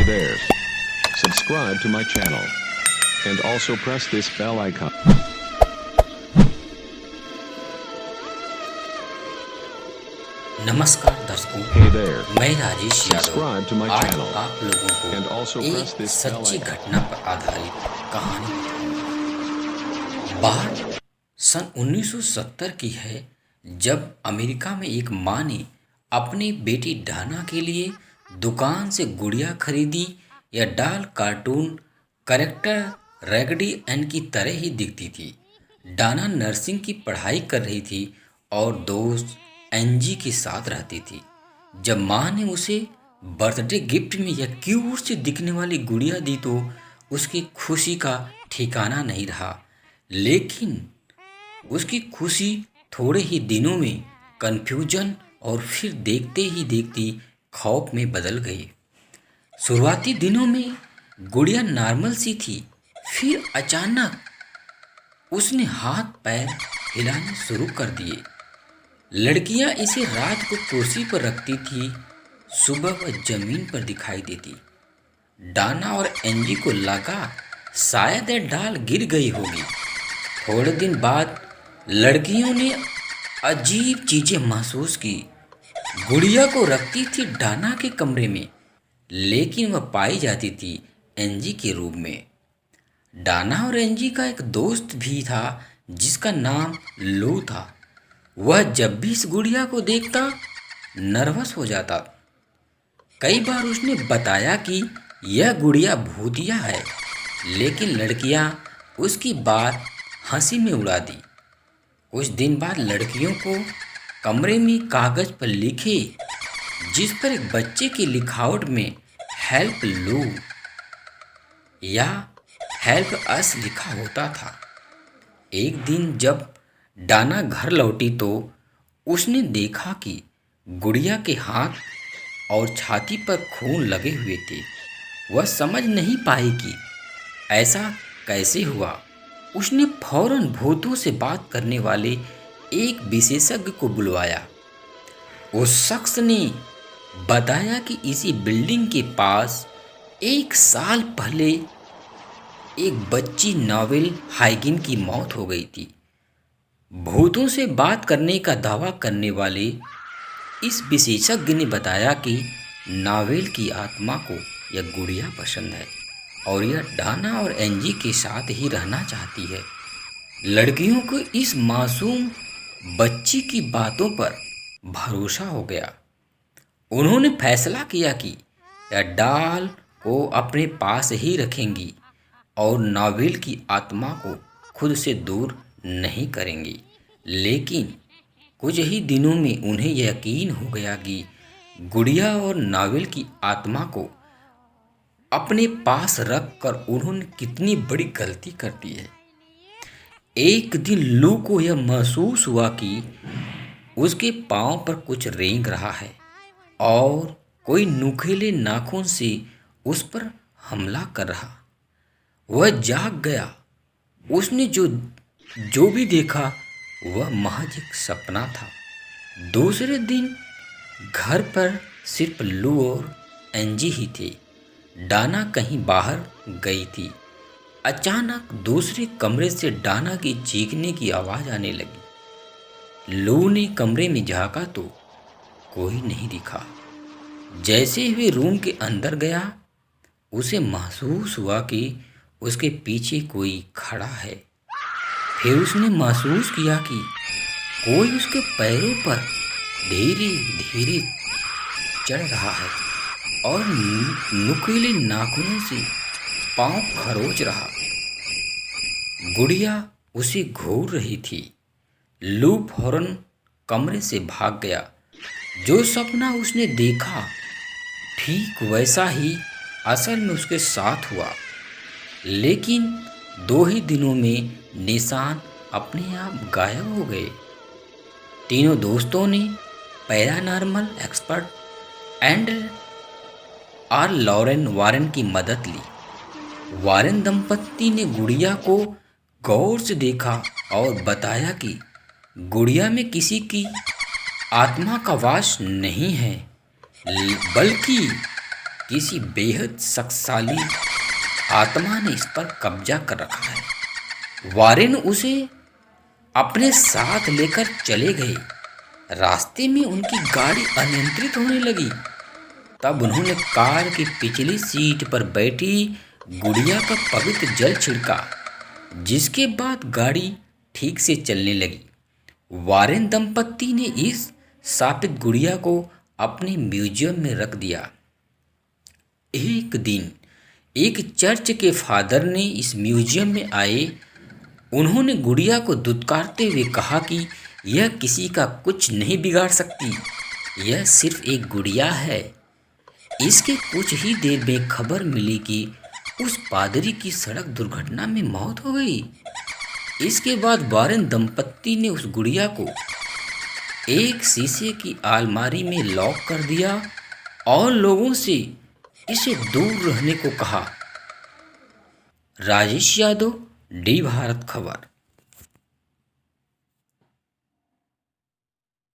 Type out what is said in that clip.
there. Subscribe to my channel. And also press this bell icon. नमस्कार दर्शकों, Hey there. मैं Rajesh Yadav Subscribe to my आज channel. आप लोगों And को also press एक this bell सच्ची icon. घटना पर आधारित कहानी बताऊंगा। बात सन 1970 की है, जब अमेरिका में एक माँ ने अपनी बेटी डाना के लिए दुकान से गुड़िया खरीदी। यह डॉल कार्टून कैरेक्टर रैगडी एन की तरह ही दिखती थी। डाना नर्सिंग की पढ़ाई कर रही थी और दोस्त एनजी के साथ रहती थी। जब माँ ने उसे बर्थडे गिफ्ट में यह क्यूट सी दिखने वाली गुड़िया दी तो उसकी खुशी का ठिकाना नहीं रहा। लेकिन उसकी खुशी थोड़े ही दिनों में कन्फ्यूजन और फिर देखते ही देखते खौफ में बदल गई। शुरुआती दिनों में गुड़िया नॉर्मल सी थी, फिर अचानक उसने हाथ पैर हिलाने शुरू कर दिए। लड़कियां इसे रात को कुर्सी पर रखती थी, सुबह वह जमीन पर दिखाई देती। डाना और एनजी को लगा शायद यह डाल गिर गई होगी। थोड़े दिन बाद लड़कियों ने अजीब चीजें महसूस की। गुड़िया को रखती थी डाना के कमरे में, लेकिन वह पाई जाती थी एनजी के रूम में। डाना और एनजी का एक दोस्त भी था जिसका नाम लू था। वह जब भी इस गुड़िया को देखता नर्वस हो जाता। कई बार उसने बताया कि यह गुड़िया भूतिया है, लेकिन लड़कियां उसकी बात हंसी में उड़ा दी। कुछ दिन बाद लड़कियों को कमरे में कागज पर लिखे, जिस पर एक बच्चे की लिखावट में हेल्प लू या हेल्प अस लिखा होता था। एक दिन जब डाना घर लौटी तो उसने देखा कि गुड़िया के हाथ और छाती पर खून लगे हुए थे। वह समझ नहीं पाई कि ऐसा कैसे हुआ। उसने फौरन भूतों से बात करने वाले एक विशेषज्ञ को बुलवाया। उस शख्स ने बताया कि इसी बिल्डिंग के पास 1 साल पहले एक बच्ची नॉवेल हाइगिन की मौत हो गई थी। भूतों से बात करने का दावा करने वाले इस विशेषज्ञ ने बताया कि नॉवेल की आत्मा को यह गुड़िया पसंद है और यह डाना और एनजी के साथ ही रहना चाहती है। लड़कियों को इस मासूम बच्ची की बातों पर भरोसा हो गया। उन्होंने फैसला किया कि यह डाल को अपने पास ही रखेंगी और नॉवेल की आत्मा को खुद से दूर नहीं करेंगी। लेकिन कुछ ही दिनों में उन्हें यकीन हो गया कि गुड़िया और नॉवेल की आत्मा को अपने पास रखकर उन्होंने कितनी बड़ी गलती कर दी है। एक दिन लू को यह महसूस हुआ कि उसके पांव पर कुछ रेंग रहा है और कोई नुकीले नाखून से उस पर हमला कर रहा। वह जाग गया। उसने जो भी देखा वह महज एक सपना था। दूसरे दिन घर पर सिर्फ लू और एनजी ही थे। डाना कहीं बाहर गई थी। अचानक दूसरे कमरे से डाना की चीखने की आवाज़ आने लगी। लू ने कमरे में झांका तो कोई नहीं दिखा। जैसे ही रूम के अंदर गया, उसे महसूस हुआ कि उसके पीछे कोई खड़ा है। फिर उसने महसूस किया कि कोई उसके पैरों पर धीरे धीरे चढ़ रहा है और नुकीले नाखूनों से पांव खरोच रहा। गुड़िया उसे घूर रही थी। लू फौरन कमरे से भाग गया। जो सपना उसने देखा ठीक वैसा ही असल में उसके साथ हुआ। लेकिन 2 ही दिनों में निशान अपने आप गायब हो गए। तीनों दोस्तों ने पैरानॉर्मल एक्सपर्ट एंड आर लॉरेन वारेन की मदद ली। वारेन दंपत्ति ने गुड़िया को गौर से देखा और बताया कि गुड़िया में किसी की आत्मा का वास नहीं है, बल्कि किसी बेहद शक्तिशाली आत्मा ने इस पर कब्जा कर रखा है। वारेन उसे अपने साथ लेकर चले गए। रास्ते में उनकी गाड़ी अनियंत्रित होने लगी। तब उन्होंने कार की पिछली सीट पर बैठी गुड़िया का पवित्र जल छिड़का, जिसके बाद गाड़ी ठीक से चलने लगी। वारेन दंपत्ति ने इस शापित गुड़िया को अपने म्यूजियम में रख दिया। एक दिन एक चर्च के फादर ने इस म्यूजियम में आए। उन्होंने गुड़िया को दुत्कारते हुए कहा कि यह किसी का कुछ नहीं बिगाड़ सकती, यह सिर्फ एक गुड़िया है। इसके कुछ ही देर में खबर मिली कि उस पादरी की सड़क दुर्घटना में मौत हो गई। इसके बाद वारेन दंपत्ति ने उस गुड़िया को एक शीशे की अलमारी में लॉक कर दिया और लोगों से इसे दूर रहने को कहा। राजेश यादव, डी भारत खबर।